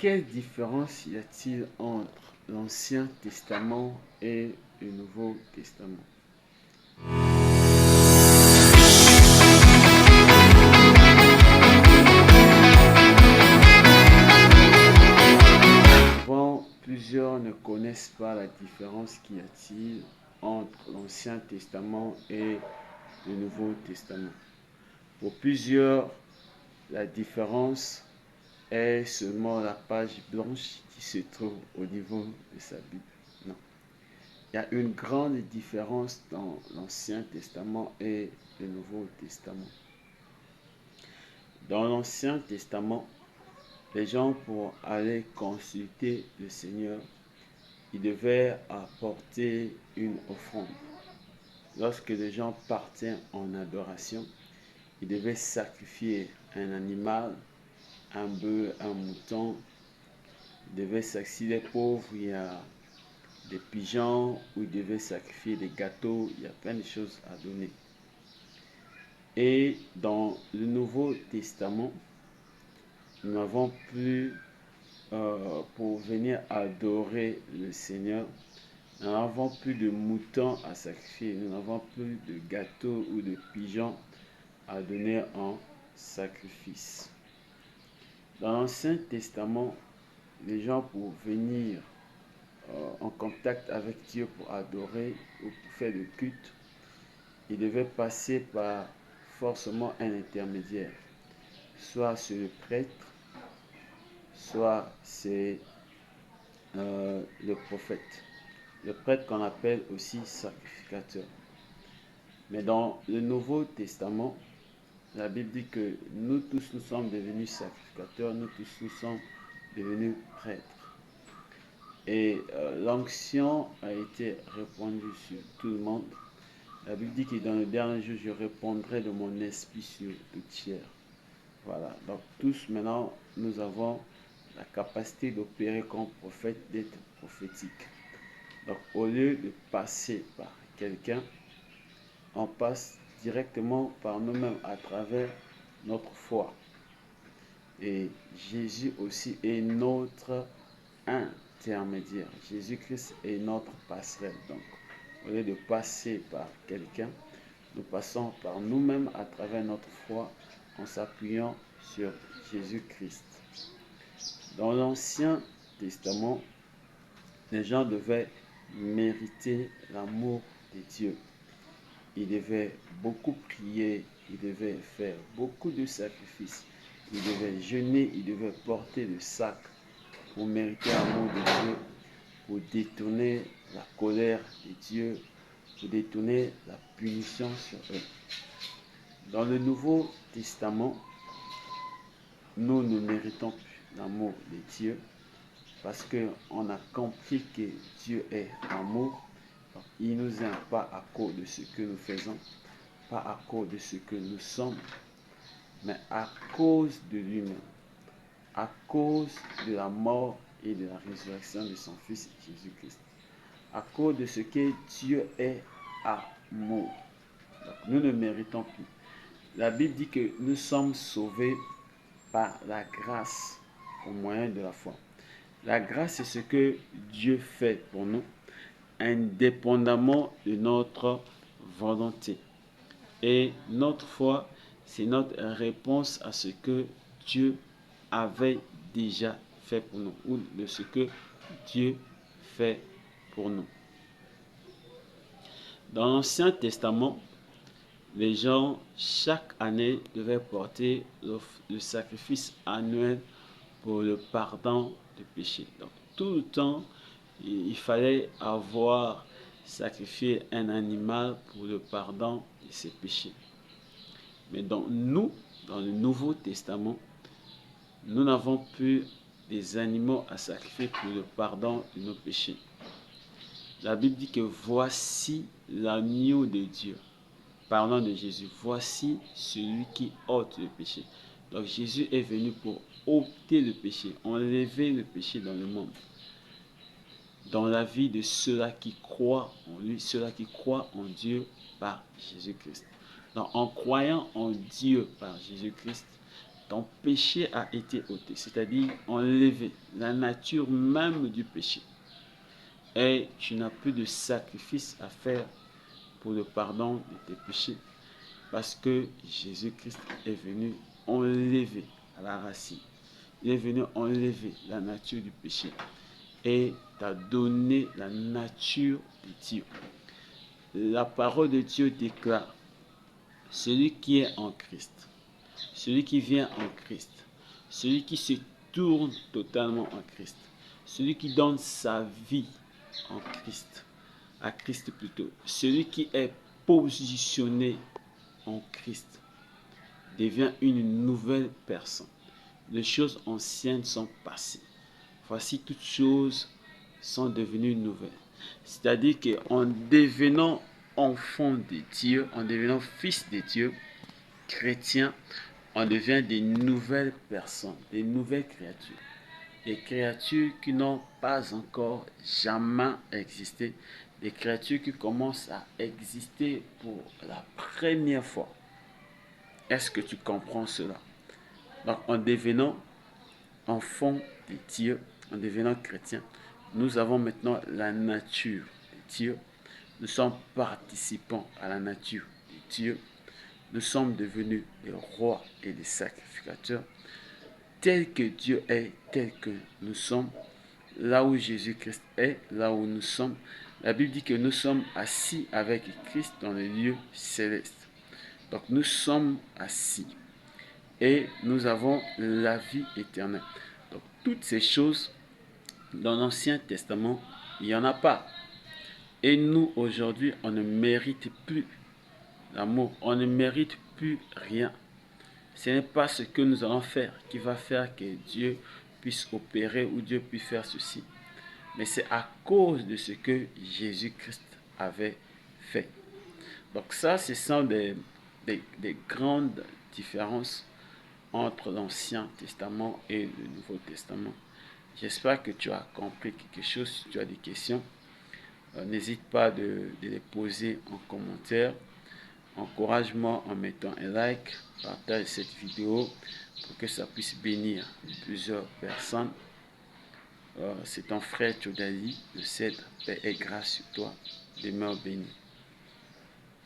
quelle différence y a-t-il entre l'Ancien Testament et le Nouveau Testament? Souvent, plusieurs ne connaissent pas la différence qu'y a-t-il entre l'Ancien Testament et le Nouveau Testament. Pour plusieurs, la différence est seulement la page blanche qui se trouve au niveau de sa Bible. Non. Il y a une grande différence dans l'Ancien Testament et le Nouveau Testament. Dans l'Ancien Testament, les gens, pour aller consulter le Seigneur, ils devaient apporter une offrande. Lorsque les gens partaient en adoration, ils devaient sacrifier un animal, un bœuf, un mouton. Ils devaient sacrifier les pauvres, il y a des pigeons, où ils devaient sacrifier des gâteaux, il y a plein de choses à donner. Et dans le Nouveau Testament, nous n'avons plus, pour venir adorer le Seigneur, nous n'avons plus de moutons à sacrifier, nous n'avons plus de gâteaux ou de pigeons à donner en sacrifice. Dans l'Ancien Testament, les gens, pour venir en contact avec Dieu, pour adorer ou pour faire le culte, ils devaient passer par forcément un intermédiaire. Soit c'est le prêtre, soit c'est le prophète. Le prêtre qu'on appelle aussi sacrificateur. Mais dans le Nouveau Testament, la Bible dit que nous tous, nous sommes devenus sacrificateurs, nous tous, nous sommes devenus prêtres. Et l'onction a été répandue sur tout le monde. La Bible dit que dans le dernier jour, je répandrai de mon esprit sur toute chair. Voilà, donc tous maintenant, nous avons la capacité d'opérer comme prophète, d'être prophétique. Donc au lieu de passer par quelqu'un, on passe directement par nous-mêmes à travers notre foi. Et Jésus aussi est notre intermédiaire. Jésus-Christ est notre passerelle. Donc, au lieu de passer par quelqu'un, nous passons par nous-mêmes à travers notre foi en s'appuyant sur Jésus-Christ. Dans l'Ancien Testament, les gens devaient mériter l'amour de Dieu. Ils devaient beaucoup prier, ils devaient faire beaucoup de sacrifices, ils devaient jeûner, ils devaient porter le sac pour mériter l'amour de Dieu, pour détourner la colère de Dieu, pour détourner la punition sur eux. Dans le Nouveau Testament, nous ne méritons plus l'amour de Dieu parce qu'on a compris que Dieu est amour. Donc, il ne nous aime pas à cause de ce que nous faisons, pas à cause de ce que nous sommes, mais à cause de lui-même, à cause de la mort et de la résurrection de son Fils Jésus-Christ, à cause de ce que Dieu est amour. Donc, nous ne méritons plus. La Bible dit que nous sommes sauvés par la grâce au moyen de la foi. La grâce, c'est ce que Dieu fait pour nous, indépendamment de notre volonté. Et notre foi, c'est notre réponse à ce que Dieu avait déjà fait pour nous, ou de ce que Dieu fait pour nous. Dans l'Ancien Testament, les gens, chaque année, devaient porter le sacrifice annuel pour le pardon des péchés. Donc, tout le temps, il fallait avoir sacrifié un animal pour le pardon de ses péchés. Mais dans le Nouveau Testament, nous n'avons plus des animaux à sacrifier pour le pardon de nos péchés. La Bible dit que voici l'agneau de Dieu. Parlant de Jésus, voici celui qui ôte le péché. Donc Jésus est venu pour ôter le péché, enlever le péché dans le monde, dans la vie de ceux-là qui croient en lui, ceux-là qui croient en Dieu par Jésus-Christ. Donc en croyant en Dieu par Jésus-Christ, ton péché a été ôté, c'est-à-dire enlevé, la nature même du péché. Et tu n'as plus de sacrifice à faire pour le pardon de tes péchés, parce que Jésus-Christ est venu enlever à la racine. Il est venu enlever la nature du péché et t'a donné la nature de Dieu. La parole de Dieu déclare, celui qui est en Christ, celui qui vient en Christ, celui qui se tourne totalement en Christ, celui qui donne sa vie en Christ, à Christ plutôt, celui qui est positionné en Christ, devient une nouvelle personne. Les choses anciennes sont passées. Voici toutes choses sont devenues nouvelles. C'est-à-dire qu'en devenant enfant de Dieu, en devenant fils de Dieu, chrétien, on devient des nouvelles personnes, des nouvelles créatures. Des créatures qui n'ont pas encore jamais existé, des créatures qui commencent à exister pour la première fois. Est-ce que tu comprends cela? Donc, en devenant enfant de Dieu, en devenant chrétien, nous avons maintenant la nature de Dieu. Nous sommes participants à la nature de Dieu. Nous sommes devenus des rois et des sacrificateurs. Tel que Dieu est, tel que nous sommes, là où Jésus-Christ est, là où nous sommes. La Bible dit que nous sommes assis avec Christ dans les lieux célestes. Donc nous sommes assis et nous avons la vie éternelle. Donc toutes ces choses, dans l'Ancien Testament, il n'y en a pas. Et nous, aujourd'hui, on ne mérite plus l'amour. On ne mérite plus rien. Ce n'est pas ce que nous allons faire qui va faire que Dieu puisse opérer ou Dieu puisse faire ceci. Mais c'est à cause de ce que Jésus-Christ avait fait. Donc ça, ce sont des grandes différences entre l'Ancien Testament et le Nouveau Testament. J'espère que tu as compris quelque chose. Si tu as des questions, n'hésite pas de les poser en commentaire. Encourage-moi en mettant un like, partage cette vidéo pour que ça puisse bénir plusieurs personnes. C'est ton frère Tchodali, le cèdre, paix et grâce sur toi. Demeure béni.